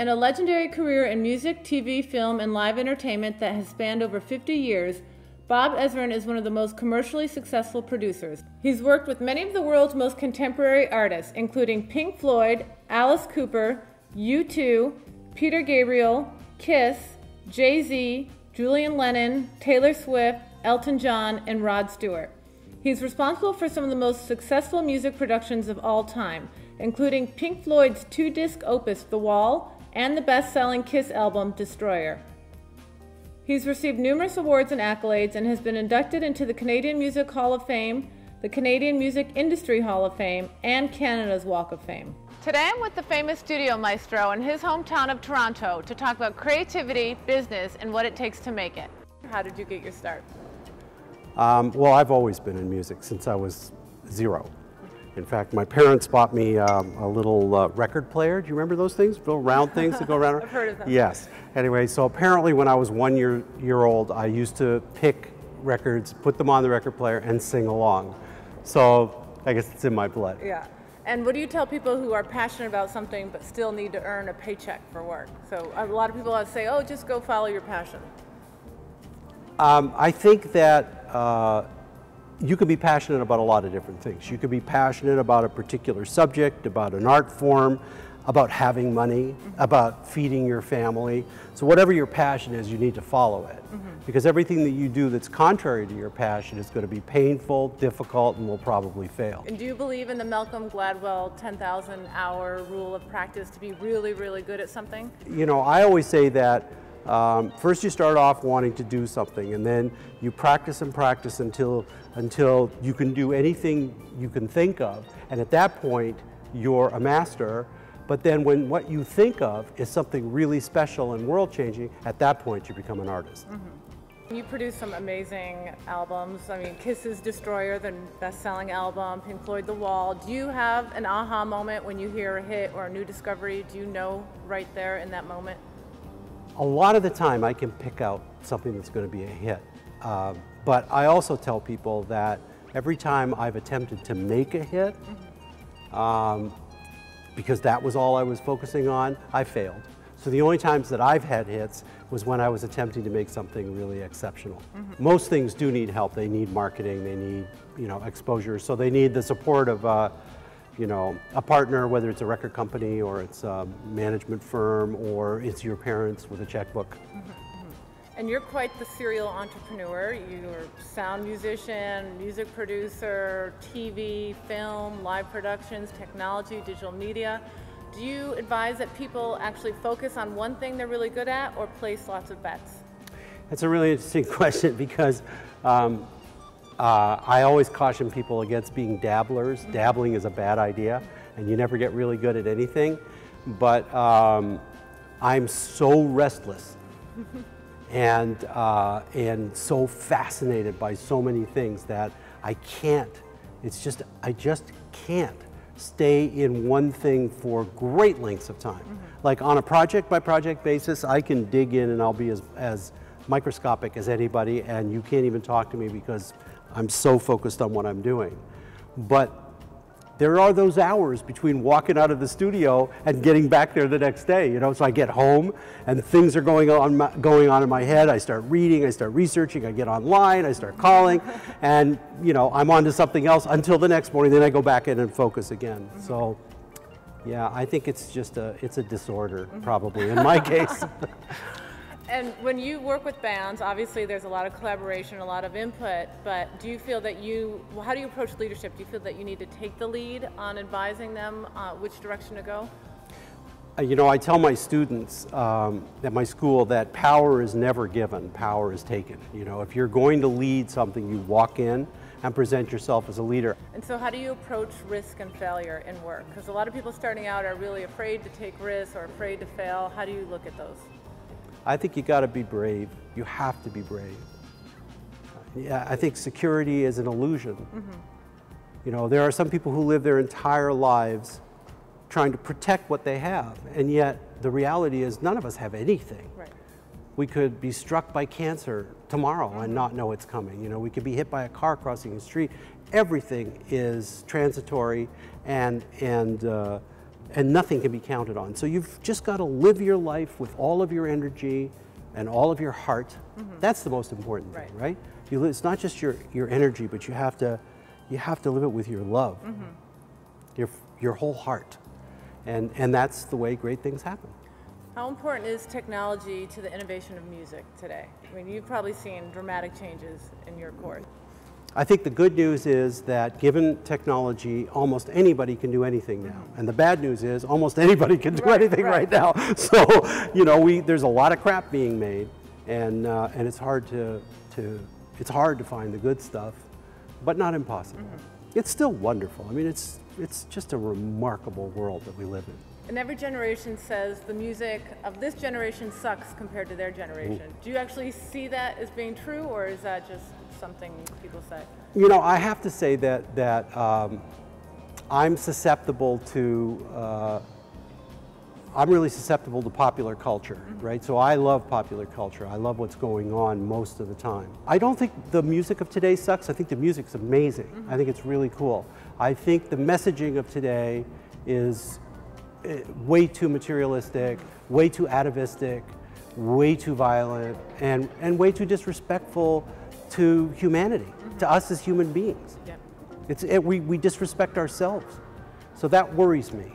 In a legendary career in music, TV, film, and live entertainment that has spanned over 50 years, Bob Ezrin is one of the most commercially successful producers. He's worked with many of the world's most contemporary artists, including Pink Floyd, Alice Cooper, U2, Peter Gabriel, Kiss, Jay-Z, Julian Lennon, Taylor Swift, Elton John, and Rod Stewart. He's responsible for some of the most successful music productions of all time, including Pink Floyd's 2-disc opus, The Wall, and the best-selling Kiss album, Destroyer. He's received numerous awards and accolades and has been inducted into the Canadian Music Hall of Fame, the Canadian Music Industry Hall of Fame, and Canada's Walk of Fame. Today I'm with the famous studio maestro in his hometown of Toronto to talk about creativity, business, and what it takes to make it. How did you get your start? Well, I've always been in music since I was 0. In fact, my parents bought me a little record player. Do you remember those things? Little round things that go around? I've heard of them. Yes. Anyway, so apparently when I was 1 year old, I used to pick records, put them on the record player, and sing along. So I guess it's in my blood. Yeah. And what do you tell people who are passionate about something but still need to earn a paycheck for work? So a lot of people say, oh, just go follow your passion. I think that you could be passionate about a lot of different things. You could be passionate about a particular subject, about an art form, about having money, about feeding your family. So whatever your passion is, you need to follow it. Because everything that you do that's contrary to your passion is going to be painful, difficult, and will probably fail. And do you believe in the Malcolm Gladwell 10,000-hour rule of practice to be really, really good at something? You know, I always say that first you start off wanting to do something, and then you practice and practice until you can do anything you can think of, and at that point you're a master. But then when what you think of is something really special and world-changing, at that point you become an artist. You produce some amazing albums. I mean, Kiss's Destroyer, the best-selling album, Pink Floyd, The Wall. Do you have an aha moment when you hear a hit or a new discovery? Do you know right there in that moment? A lot of the time I can pick out something that's going to be a hit. But I also tell people that every time I've attempted to make a hit, because that was all I was focusing on, I failed. So the only times that I've had hits was when I was attempting to make something really exceptional. Most things do need help. They need marketing, they need, you know, exposure. So they need the support of you know, a partner, whether it's a record company or it's a management firm or it's your parents with a checkbook. And you're quite the serial entrepreneur. You're a sound musician, music producer, TV, film, live productions, technology, digital media. Do you advise that people actually focus on one thing they're really good at or place lots of bets? That's a really interesting question because I always caution people against being dabblers. Dabbling is a bad idea and you never get really good at anything. But I'm so restless and so fascinated by so many things that I just can't stay in one thing for great lengths of time. Like on a project by project basis, I can dig in and I'll be as microscopic as anybody and you can't even talk to me because I'm so focused on what I'm doing. But there are those hours between walking out of the studio and getting back there the next day, you know, so I get home and things are going on in my head. I start reading, I start researching, I get online, I start calling, and you know, I'm on to something else until the next morning, then I go back in and focus again. So yeah, I think it's just it's a disorder probably in my case. And when you work with bands, obviously there's a lot of collaboration, a lot of input, but do you feel that how do you approach leadership? Do you feel that you need to take the lead on advising them which direction to go? You know, I tell my students at my school that power is never given, power is taken. You know, if you're going to lead something, you walk in and present yourself as a leader. And so how do you approach risk and failure in work? Because a lot of people starting out are really afraid to take risks or afraid to fail. How do you look at those? I think you got to be brave. You have to be brave. Yeah, I think security is an illusion. You know, there are some people who live their entire lives trying to protect what they have, and yet the reality is none of us have anything. Right. We could be struck by cancer tomorrow and not know it's coming. You know, we could be hit by a car crossing the street. Everything is transitory, and and nothing can be counted on. So you've just got to live your life with all of your energy and all of your heart. That's the most important thing, right? It's not just your energy, but you have to live it with your love, your whole heart, and that's the way great things happen. How important is technology to the innovation of music today? I mean, you've probably seen dramatic changes in your course. I think the good news is that given technology, almost anybody can do anything now. And the bad news is almost anybody can do anything right now. So, you know, there's a lot of crap being made, and it's hard to find the good stuff, but not impossible. It's still wonderful. I mean, it's just a remarkable world that we live in. And every generation says the music of this generation sucks compared to their generation. Do you actually see that as being true, or is that just something people say? You know, I have to say that I'm susceptible to, I'm really susceptible to popular culture, right? So I love popular culture. I love what's going on most of the time. I don't think the music of today sucks. I think the music's amazing. I think it's really cool. I think the messaging of today is way too materialistic, way too atavistic, way too violent, and way too disrespectful to humanity, to us as human beings. We disrespect ourselves. So that worries me.